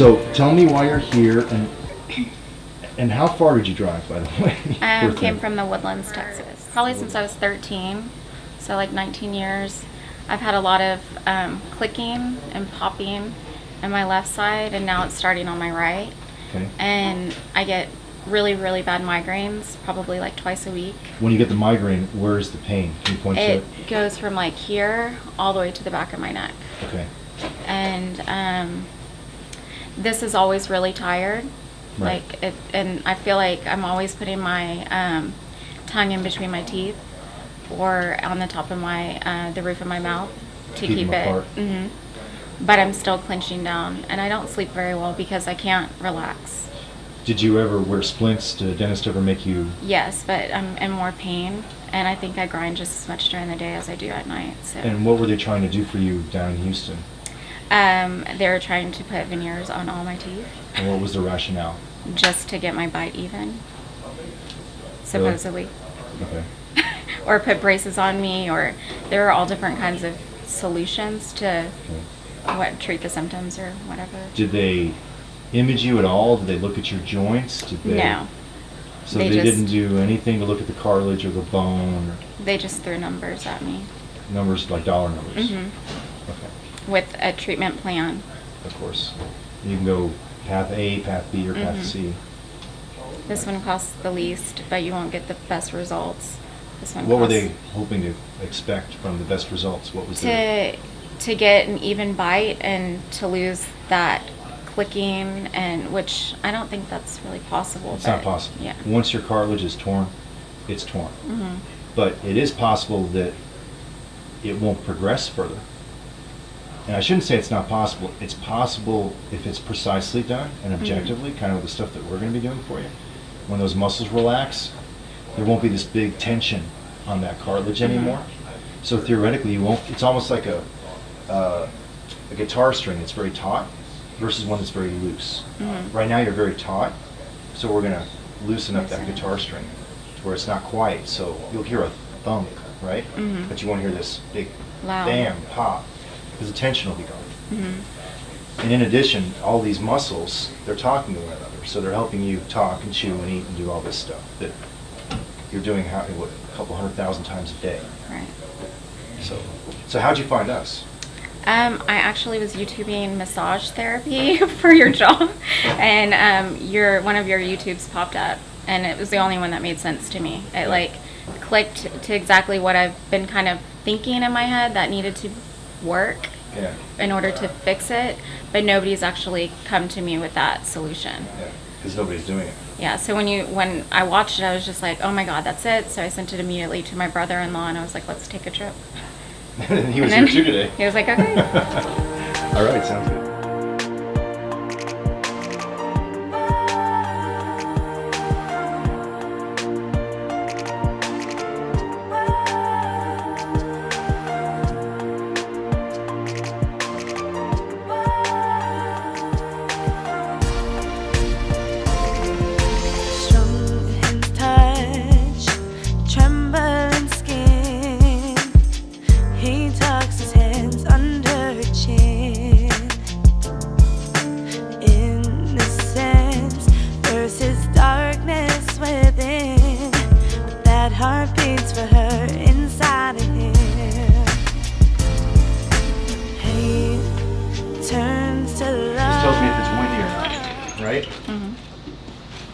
So tell me why you're here, and how far did you drive, by the way? Came from the Woodlands, Texas. Probably since I was 13, so like 19 years. I've had a lot of clicking and popping on my left side, and now it's starting on my right. Okay. And I get really, really bad migraines, probably like twice a week. When you get the migraine, where is the pain? Can you point to it? It goes from like here all the way to the back of my neck. Okay. And this is always really tired. Right. Like it, and I feel like I'm always putting my tongue in between my teeth or on the top of my the roof of my mouth to keep them it. apart. But I'm still clenching down, and I don't sleep very well because I can't relax. Did you ever wear splints? Did a dentist ever make you? Yes, but I'm in more pain, and I think I grind just as much during the day as I do at night. So. And what were they trying to do for you down in Houston? They were trying to put veneers on all my teeth. And what was the rationale? Just to get my bite even, supposedly. Okay. Or put braces on me, or there are all different kinds of solutions to treat the symptoms or whatever. Did they image you at all? Did they look at your joints? Did they? No. So they didn't do anything to look at the cartilage or the bone? Or they just threw numbers at me. numbers, like dollar numbers? Okay. With a treatment plan. Of course. You can go path A, path B, or path C. This one costs the least, but you won't get the best results. This one What were they hoping to expect from the best results? What was to get an even bite and to lose that clicking, and which I don't think that's really possible. It's not possible. Yeah. Once your cartilage is torn, it's torn. But it is possible that it won't progress further. And I shouldn't say it's not possible. It's possible if it's precisely done and objectively, kind of the stuff that we're going to be doing for you. When those muscles relax, there won't be this big tension on that cartilage anymore. So theoretically, you won't. It's almost like a guitar string that's very taut versus one that's very loose. Right now, you're very taut, so we're going to loosen up that guitar string to where it's not quiet. So you'll hear a thunk, right? But you won't hear this big loud bam, pop, because the tension will be gone. And in addition, all these muscles, they're talking to one another. So they're helping you talk and chew and eat and do all this stuff that you're doing a couple 100,000 times a day. Right. So how'd you find us? I actually was YouTubing massage therapy for your jaw, and one of your YouTubes popped up, and it was the only one that made sense to me. It like clicked to exactly what I've been kind of thinking in my head that needed to work in order to fix it, but nobody's actually come to me with that solution. Yeah, because nobody's doing it. Yeah, so when I watched it, I was just like, oh my God, that's it. So I sent it immediately to my brother-in-law, and I was like, let's take a trip. And he was here too today. He was like, okay. All right, sounds good.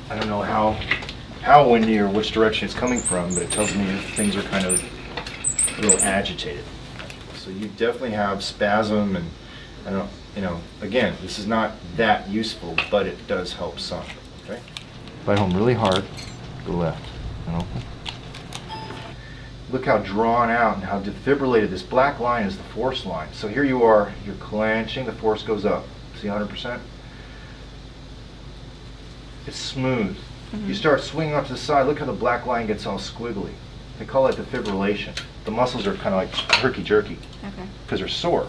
I don't know how windy or which direction it's coming from, but it tells me if things are kind of a little agitated. So you definitely have spasm, and I don't, again, this is not that useful, but it does help some. Okay. Bite home really hard. Go left. And open. Look how drawn out and how defibrillated this black line is, the force line. So here you are, you're clenching, the force goes up. See 100%? It's smooth. You start swinging off to the side, look how the black line gets all squiggly. They call it defibrillation. The muscles are kind of like herky-jerky because they're sore.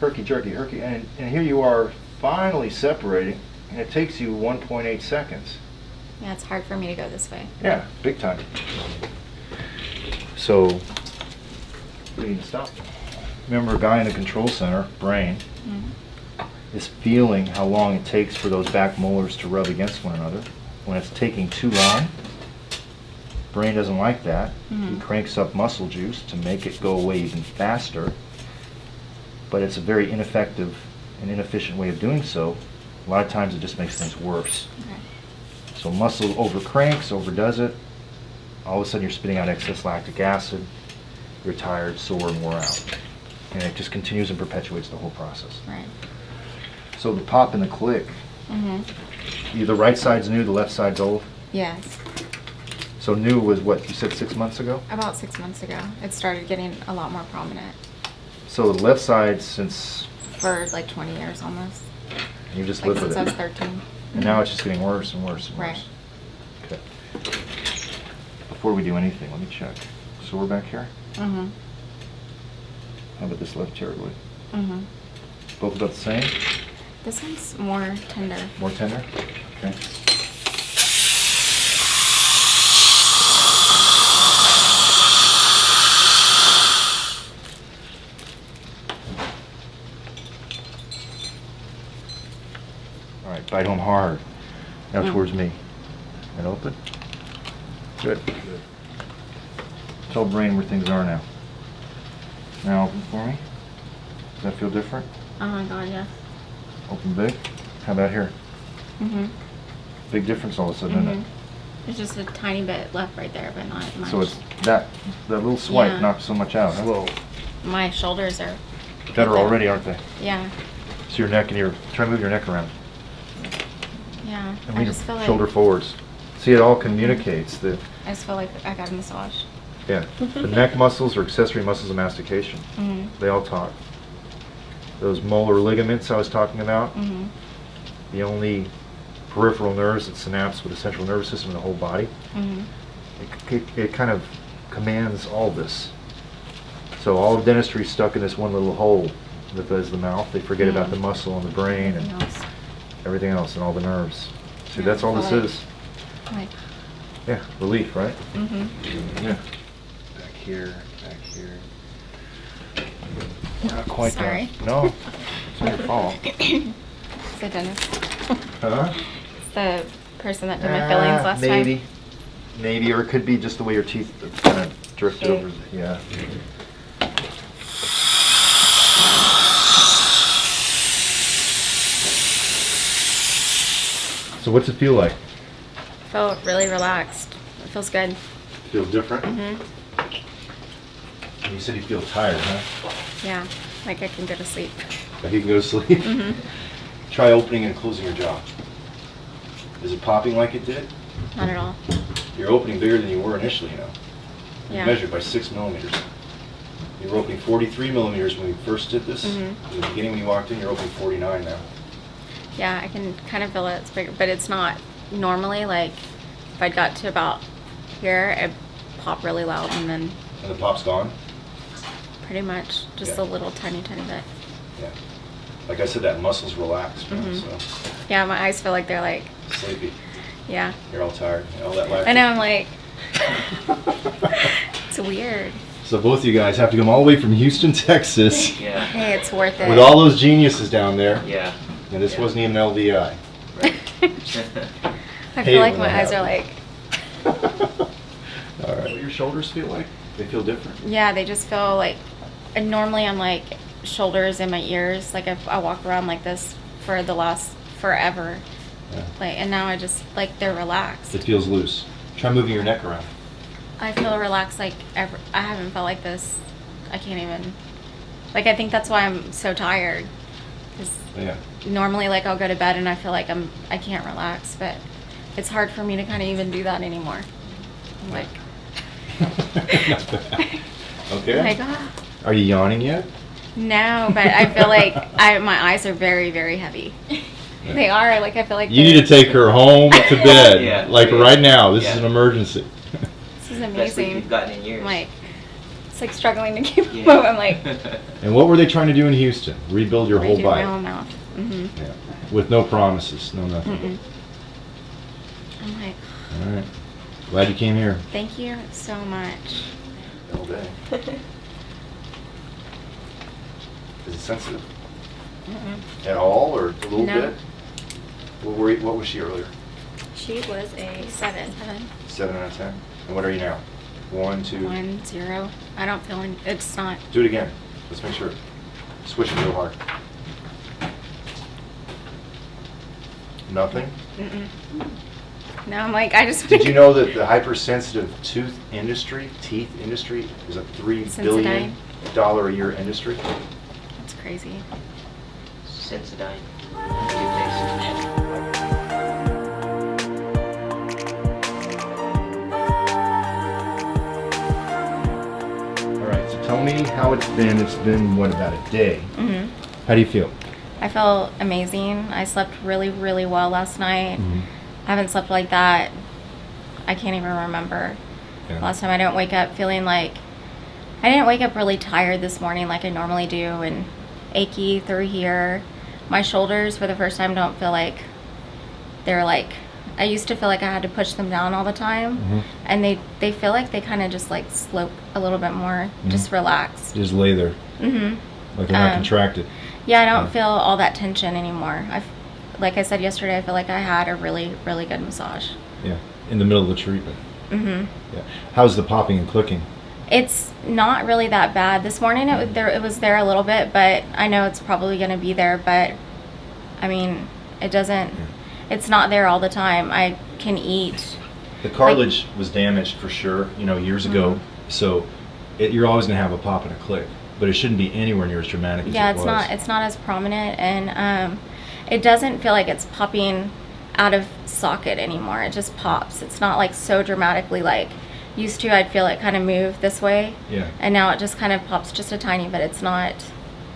Herky-jerky, and here you are finally separating, and it takes you 1.8 seconds. Yeah, it's hard for me to go this way. Yeah, big time. So, we need to stop. Remember a guy in the control center, brain. is feeling how long it takes for those back molars to rub against one another. When it's taking too long, brain doesn't like that. Mhm. It cranks up muscle juice to make it go away even faster. But it's a very ineffective and inefficient way of doing so. A lot of times it just makes things worse. Okay. So muscle overcranks, overdoes it. All of a sudden you're spitting out excess lactic acid. You're tired, sore, and wore out. And it just continues and perpetuates the whole process. Right. So the pop and the click, the right side's new, the left side's old. Yes. So new was what, you said 6 months ago? About 6 months ago, it started getting a lot more prominent. So the left side since... For like 20 years almost. You just Like lived with since I was it. 13. And now it's just getting worse and worse and worse. Right. Okay. Before we do anything, let me check. So we're back here? Mm-hmm. How about this left pterygoid? Mm-hmm. Both about the same? This one's more tender. More tender? Okay. All right, bite home hard. Now towards me. And open. Good. Tell brain where things are now. Now open for me. Does that feel different? Oh my god, yes. Open big. How about here? Mm-hmm. Big difference all of a sudden, isn't it? There's just a tiny bit left right there, but not much. So it's that little swipe Yeah. knocks so much out. Huh? My shoulders are... Better already, aren't they? Yeah. So your neck and your... Try to move your neck around. Yeah. And I lean just feel your like... shoulder forwards. See, it all communicates. I just feel like I got a massage. Yeah. The neck muscles are accessory muscles of mastication. Mm-hmm. They all talk. Those molar ligaments I was talking about, Mm-hmm. the only peripheral nerves that synapse with the central nervous system in the whole body, Mm-hmm. it kind of commands all this. So all of dentistry is stuck in this one little hole that is the mouth. They forget about the muscle and the brain and everything else and all the nerves. See, Yeah, that's all well, this like- is. Like... Yeah, relief, right? Mm-hmm. Yeah. Back here, back here. Not quite Sorry. there. No, it's not your fault. It's the dentist. Huh? It's the person that did my fillings last maybe. time. Maybe, or it could be just the way your teeth kind of drifted Yeah. over. Yeah. So what's it feel like? I feel really relaxed. It feels good. Feels different? Mm-hmm. You said you feel tired, huh? Yeah. Like I can go to sleep. Like you can go to sleep? Mm-hmm. Try opening and closing your jaw. Is it popping like it did? Not at all. You're opening bigger than you were initially, you know. You Yeah. measured by 6 millimeters. You were opening 43 millimeters when we first did this. Mhm. In the beginning when you walked in, you're opening 49 now. Yeah, I can kind of feel it. It's bigger, but it's not normally like if I got to about here, it pop really loud, and then And the pop's gone? pretty much just Yeah. a little tiny bit. Yeah. Like I said, that muscle's relaxed, you know, Mhm. so Yeah, my eyes feel like they're like, sleepy. yeah. You're all tired. All that lactic. I know. I'm like, it's weird. So both of you guys have to come all the way from Houston, Texas, Yeah. Hey, it's worth it. with all those geniuses down there. Yeah. And this Yeah. wasn't even LVI. Right. I Hate feel like when my that eyes are like, All right. What do your shoulders feel like? They feel different. yeah, they just feel like. And normally I'm like shoulders and my ears. Like I walk around like this for the last forever. Yeah. Like, and now I just like they're relaxed. It feels loose. Try moving your neck around. I feel relaxed like ever. I haven't felt like this. I can't even. Like I think that's why I'm so tired. 'Cause Yeah. normally like I'll go to bed and I feel like I can't relax, but it's hard for me to kind of even do that anymore. I'm like, Not bad. Okay. like ah. Are you yawning yet? No, but I feel like my eyes are very, very heavy. They are. Like I feel like You need to take her home to bed. Yeah. Like Yeah. right now. This is Yeah. an emergency. this is Best sleep amazing. you've gotten in years. I'm like, it's like struggling to keep Yeah. up. I'm like, And what were they trying to do in Houston? Rebuild your whole redo my body. whole mouth. Mm-hmm. Yeah. With no promises, no nothing. Mm-mm. I'm like, All right. Glad you came here. thank you so much. All day. Is it sensitive? At all, or a little No. bit? What was she earlier? She was a 7. 7 out of 10. And what are you now? 1, 2. 1, 0. I don't feel any, it's not. Do it again. Let's make sure. Switch it real hard. Nothing? No, I'm like, I just. Did you know that the hypersensitive teeth industry is a $3 billion a year industry? That's crazy. Sensodyne. All right, so tell me how it's been. It's been, what, about a day? How do you feel? I feel amazing. I slept really, really well last night. I haven't slept like that. I can't even remember. Yeah. Last time I didn't wake up feeling like, I didn't wake up really tired this morning like I normally do, and achy through here. My shoulders for the first time don't feel like they're like, I used to feel like I had to push them down all the time, and they feel like they kind of just like slope a little bit more, just relaxed. Just lay there. Like they're not contracted. Yeah, I don't feel all that tension anymore. Like I said yesterday, I feel like I had a really, really good massage. Yeah, in the middle of the treatment. Yeah. How's the popping and clicking? It's not really that bad. This morning it was there a little bit, but I know it's probably going to be there. But I mean, it doesn't. It's not there all the time. I can eat. The cartilage was damaged for sure, years ago. So you're always going to have a pop and a click, but it shouldn't be anywhere near as dramatic as Yeah, it was. it's not as prominent, and it doesn't feel like it's popping out of socket anymore. It just pops. It's not like so dramatically like used to. I'd feel it kind of move this way. Yeah. And now it just kind of pops just a tiny bit. It's not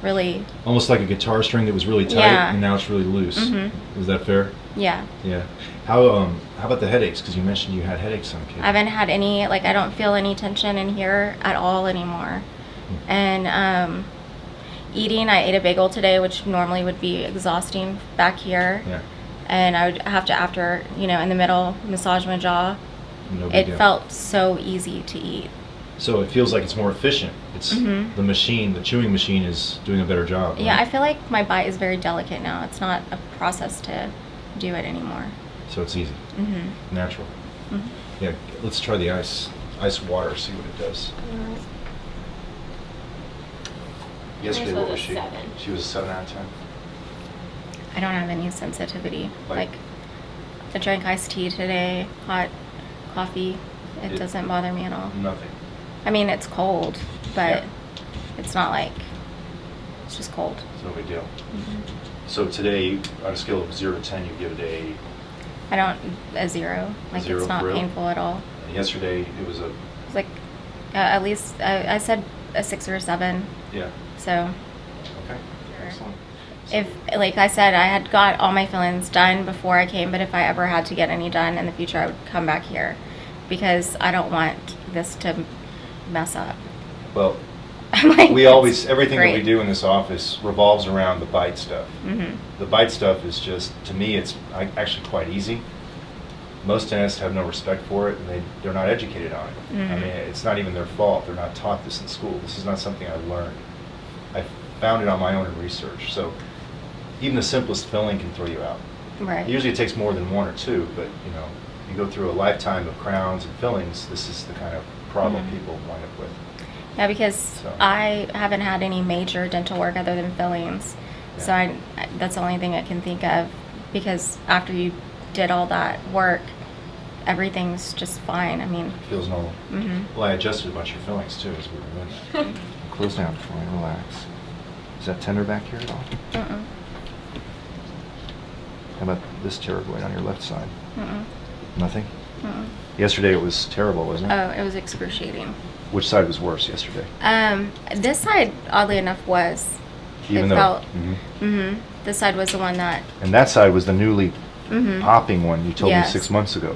really. Almost like a guitar string that was really tight, and now it's really loose. Is that fair? Yeah. Yeah. How about the headaches? Because you mentioned you had headaches on occasion. I haven't had any, like, I don't feel any tension in here at all anymore. And eating, I ate a bagel today, which normally would be exhausting back here. Yeah. And I would have to, after, in the middle, massage my jaw. No big It deal. felt so easy to eat. So it feels like it's more efficient. It's the machine, the chewing machine is doing a better job. Yeah, right? I feel like my bite is very delicate now. It's not a process to do it anymore. So it's easy. Natural. Yeah, let's try the ice water, see what it does. Yesterday, Yours what was was a she? 7. She was a 7 out of 10. I don't have any sensitivity. Like- Like, I drank iced tea today, hot coffee. It doesn't bother me at all. Nothing. I mean, it's cold, but Yeah. it's not like, it's just cold. It's no big deal. So today, on a scale of 0 to 10, you give it A 0. Like, 0 it's not for real? painful at all. yesterday it was a, It's like, at least, I said a 6 or a 7. yeah, So, okay, excellent. if, like I said, I had got all my fillings done before I came, but if I ever had to get any done in the future, I would come back here because I don't want this to mess up. Well, I'm like, we always, everything that we great. do in this office revolves around the bite stuff. The bite stuff is just, to me, it's actually quite easy. Most dentists have no respect for it, and they're not educated on it. I mean, it's not even their fault. They're not taught this in school. This is not something I learned. I found it on my own in research. So even the simplest filling can throw you out. Right. Usually it takes more than 1 or 2, but you go through a lifetime of crowns and fillings, this is the kind of problem people wind up with. Yeah, because So. I haven't had any major dental work other than fillings. So Yeah. that's the only thing I can think of, because after you did all that work, everything's just fine. I mean, Feels normal. Well, I adjusted a bunch of your fillings too as we were doing that. Close down for me, relax. Is that tender back here at all? How about this pterygoid on your left side? Nothing? Yesterday it was terrible, wasn't it? oh, it was excruciating. Which side was worse yesterday? This side, oddly enough, was. Even it though. felt. Mhm. This side was the one that. And that side was the newly popping one you told me Yes. 6 months ago.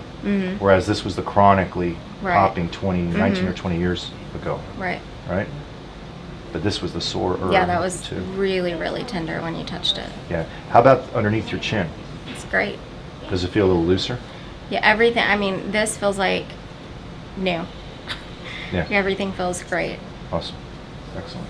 Whereas this was the chronically Right. popping 19 or 20 years ago, Right. right? But this was the sore Yeah, that was too. really, really tender when you touched it. Yeah. How about underneath your chin? It's great. Does it feel a little looser? Yeah, everything. I mean, this feels like new. Yeah. Everything feels great. Awesome. Excellent.